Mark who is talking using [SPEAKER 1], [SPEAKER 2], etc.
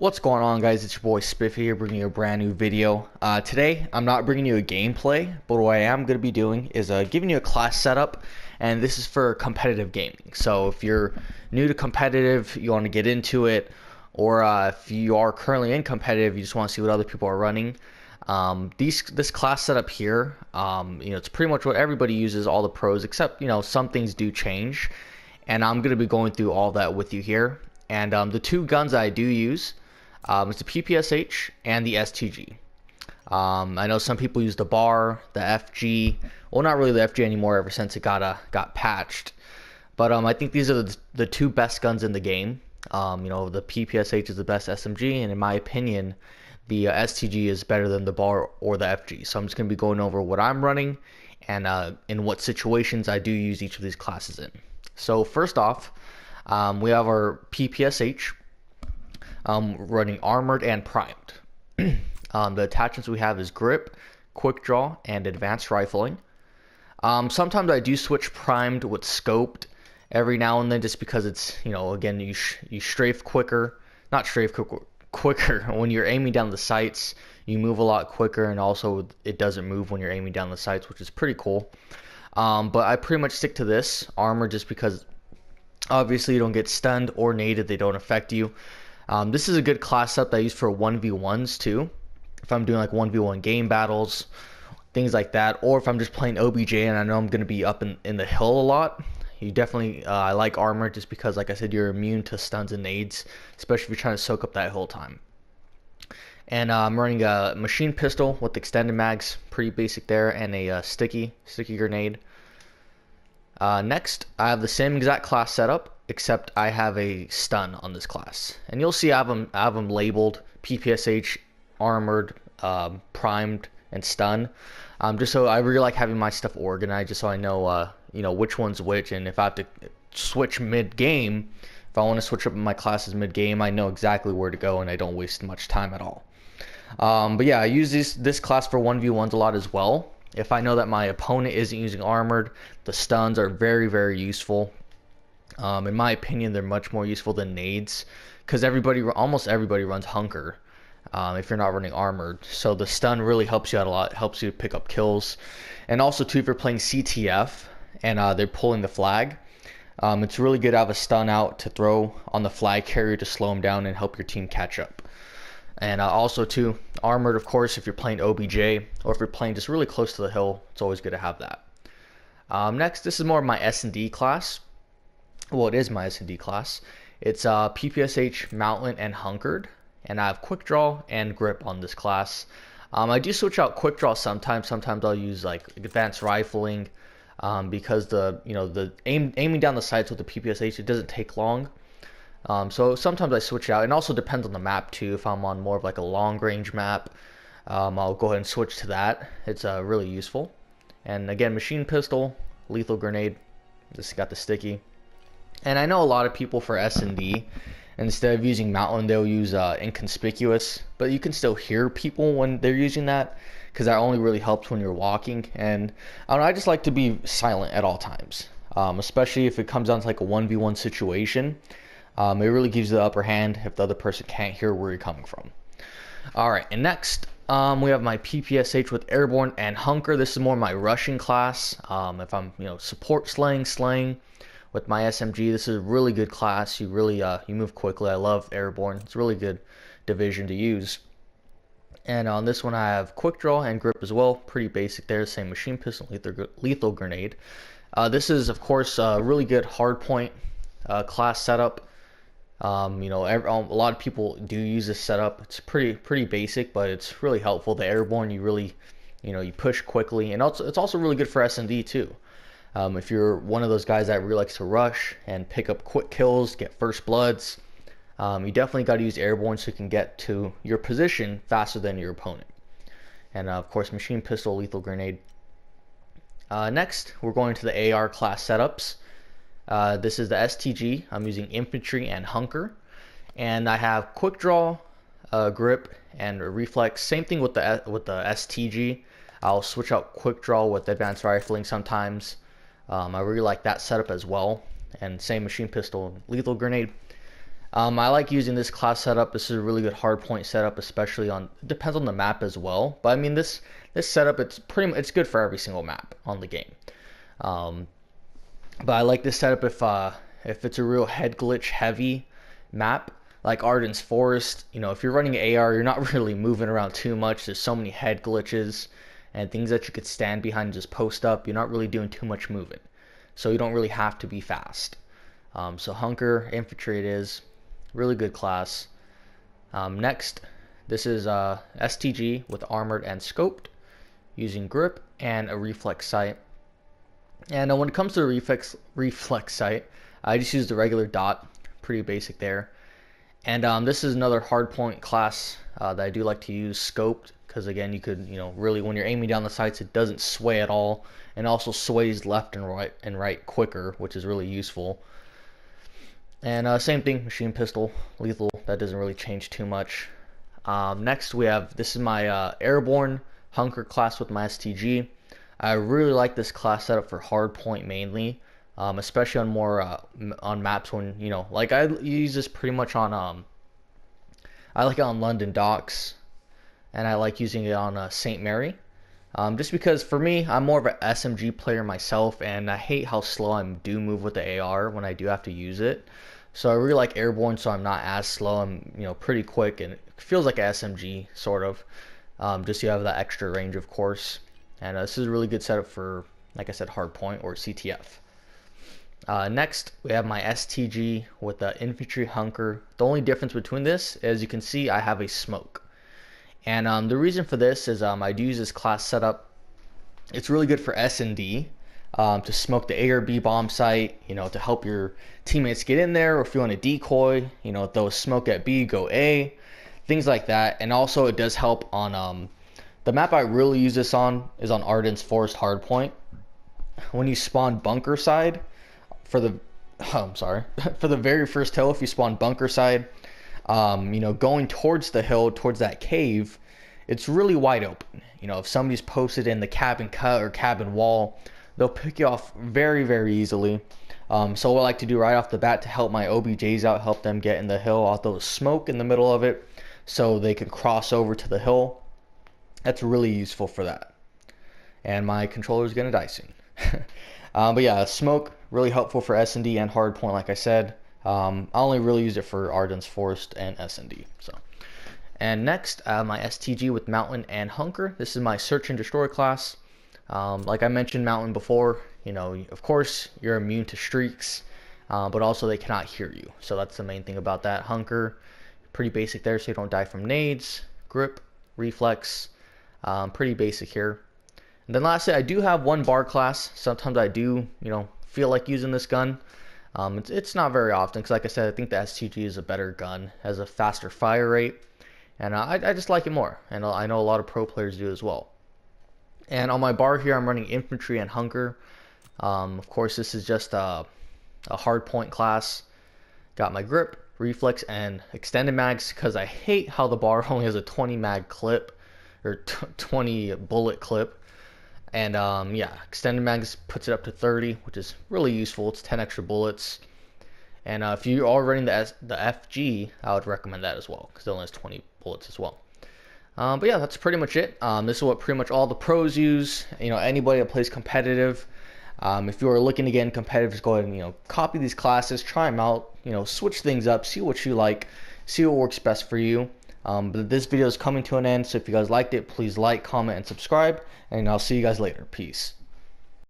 [SPEAKER 1] What's going on, guys? It's your boy Spiffy here, bringing you a brand new video. Today I'm not bringing you a gameplay, but what I am going to be doing is giving you a class setup, and this is for competitive gaming. So if you're new to competitive, you want to get into it, or if you are currently in competitive, you just want to see what other people are running. This class setup here, it's pretty much what everybody uses, all the pros, except some things do change, and I'm going to be going through all that with you here. And the two guns I do use. It's the PPSH and the STG. I know some people use the bar, the FG. Well, not really the FG anymore ever since it got patched. But I think these are the two best guns in the game. The PPSH is the best SMG, and in my opinion, the STG is better than the bar or the FG. So I'm just going to be going over what I'm running and in what situations I do use each of these classes in. So first off, we have our PPSH. Running armored and primed. The attachments we have is grip, quick draw, and advanced rifling. Sometimes I do switch primed with scoped every now and then, just because it's again you strafe quicker, not strafe quicker when you're aiming down the sights. You move a lot quicker, and also it doesn't move when you're aiming down the sights, which is pretty cool. But I pretty much stick to this armor just because obviously you don't get stunned or naded; they don't affect you. This is a good class up that I use for 1v1s too. If I'm doing like 1v1 game battles, things like that, or if I'm just playing OBJ and I know I'm going to be up in the hill a lot, you definitely, I like armor just because, like I said, you're immune to stuns and nades, especially if you're trying to soak up that hill time. And I'm running a machine pistol with extended mags, pretty basic there, and a sticky grenade. Next, I have the same exact class setup, except I have a stun on this class, and you'll see I have them labeled PPSH, armored, primed, and stun. Just so I really like having my stuff organized, just so I know which one's which, and if I have to switch mid game, if I want to switch up my classes mid game, I know exactly where to go, and I don't waste much time at all. But yeah, I use this class for 1v1s a lot as well. If I know that my opponent isn't using armored, the stuns are very, very useful. In my opinion, they're much more useful than nades, because almost everybody runs hunker if you're not running armored. So the stun really helps you out a lot. It helps you pick up kills, and also too, if you're playing CTF and they're pulling the flag, it's really good to have a stun out to throw on the flag carrier to slow them down and help your team catch up. And also too, armored, of course, if you're playing OBJ or if you're playing just really close to the hill, it's always good to have that. Next, this is more of my S&D class. Well, it is my S&D class. It's PPSH, Mountain, and Hunkered, and I have Quick Draw and Grip on this class. I do switch out Quick Draw sometimes. Sometimes I'll use like Advanced Rifling because the aiming down the sights with the PPSH, it doesn't take long. So sometimes I switch out, and also depends on the map too. If I'm on more of like a long range map, I'll go ahead and switch to that. It's really useful. And again, machine pistol, lethal grenade. Just got the sticky. And I know a lot of people for S&D, instead of using Mountain, they'll use Inconspicuous, but you can still hear people when they're using that, because that only really helps when you're walking. And I don't know, I just like to be silent at all times, especially if it comes down to like a 1v1 situation. It really gives you the upper hand if the other person can't hear where you're coming from. Alright, and next we have my PPSH with Airborne and Hunker. This is more my rushing class. If I'm support slaying with my SMG, this is a really good class. You really you move quickly. I love Airborne. It's a really good division to use. And on this one I have Quick Draw and Grip as well. Pretty basic there. Same machine pistol, lethal grenade. This is of course a really good hardpoint class setup. A lot of people do use this setup. It's pretty basic, but it's really helpful. The Airborne, you really you push quickly, and it's also really good for S&D too. If you're one of those guys that really likes to rush and pick up quick kills, get first bloods, you definitely got to use Airborne so you can get to your position faster than your opponent. And of course, machine pistol, lethal grenade. Next, we're going to the AR class setups. This is the STG. I'm using infantry and hunker, and I have quick draw, grip, and reflex. Same thing with the STG. I'll switch out quick draw with advanced rifling sometimes. I really like that setup as well. And same machine pistol, lethal grenade. I like using this class setup. This is a really good hardpoint setup, especially on, it depends on the map as well. But I mean, this setup, it's good for every single map on the game. Um, but I like this setup if it's a real head glitch heavy map like Arden's Forest. You know, if you're running AR, you're not really moving around too much. There's so many head glitches and things that you could stand behind and just post up. You're not really doing too much moving, so you don't really have to be fast. So Hunker Infantry it is. Really good class. Next, this is STG with armored and scoped, using grip and a reflex sight. And when it comes to the reflex sight, I just use the regular dot, pretty basic there. And this is another hardpoint class that I do like to use, scoped, because again, you could, really when you're aiming down the sights, it doesn't sway at all, and also sways left and right quicker, which is really useful. And same thing, machine pistol, lethal, that doesn't really change too much. Next we have, this is my airborne hunker class with my STG. I really like this class setup for hardpoint mainly, especially on more on maps when, like I use this pretty much on, I like it on London docks, and I like using it on St. Mary. Just because for me, I'm more of an SMG player myself, and I hate how slow I do move with the AR when I do have to use it. So I really like airborne, so I'm not as slow. I'm pretty quick, and it feels like an SMG sort of. Just so you have that extra range, of course. And this is a really good setup for, like I said, hardpoint or CTF. Next, we have my STG with the infantry hunker. The only difference between this, as you can see, I have a smoke. And the reason for this is I do use this class setup. It's really good for S&D, to smoke the A or B bomb site, to help your teammates get in there, or if you want to decoy, throw a smoke at B, go A, things like that. And also it does help on the map I really use this on is on Arden's Forest hardpoint. When you spawn bunker side for the for the very first hill, if you spawn bunker side, going towards the hill, towards that cave, it's really wide open. If somebody's posted in the cabin cut or cabin wall, they'll pick you off very, very easily. So what I like to do right off the bat to help my OBJs out, help them get in the hill, I'll throw smoke in the middle of it so they can cross over to the hill. That's really useful for that. And my controller is gonna die soon. But yeah, smoke, really helpful for S&D and hardpoint, like I said. I only really use it for Arden's Forest and S&D. And next, my STG with Mountain and Hunker. This is my Search and Destroy class. Like I mentioned Mountain before, of course you're immune to streaks, but also they cannot hear you. So that's the main thing about that. Hunker, pretty basic there, so you don't die from nades. Grip, reflex, pretty basic here. And then lastly, I do have one bar class. Sometimes I do, feel like using this gun. It's not very often, because like I said, I think the STG is a better gun, has a faster fire rate, and I just like it more, and I know a lot of pro players do as well. And on my bar here, I'm running infantry and hunker. Of course, this is just a hard point class. Got my grip, reflex, and extended mags, because I hate how the bar only has a 20 mag clip, or 20 bullet clip. And yeah, extended mags puts it up to 30, which is really useful. It's 10 extra bullets. And if you are running the FG, I would recommend that as well, because it only has 20 bullets as well. But yeah, that's pretty much it. This is what pretty much all the pros use. Anybody that plays competitive. If you are looking to get in competitive, just go ahead and copy these classes, try them out. Switch things up, see what you like, see what works best for you. But this video is coming to an end, so if you guys liked it, please like, comment, and subscribe. And I'll see you guys later. Peace.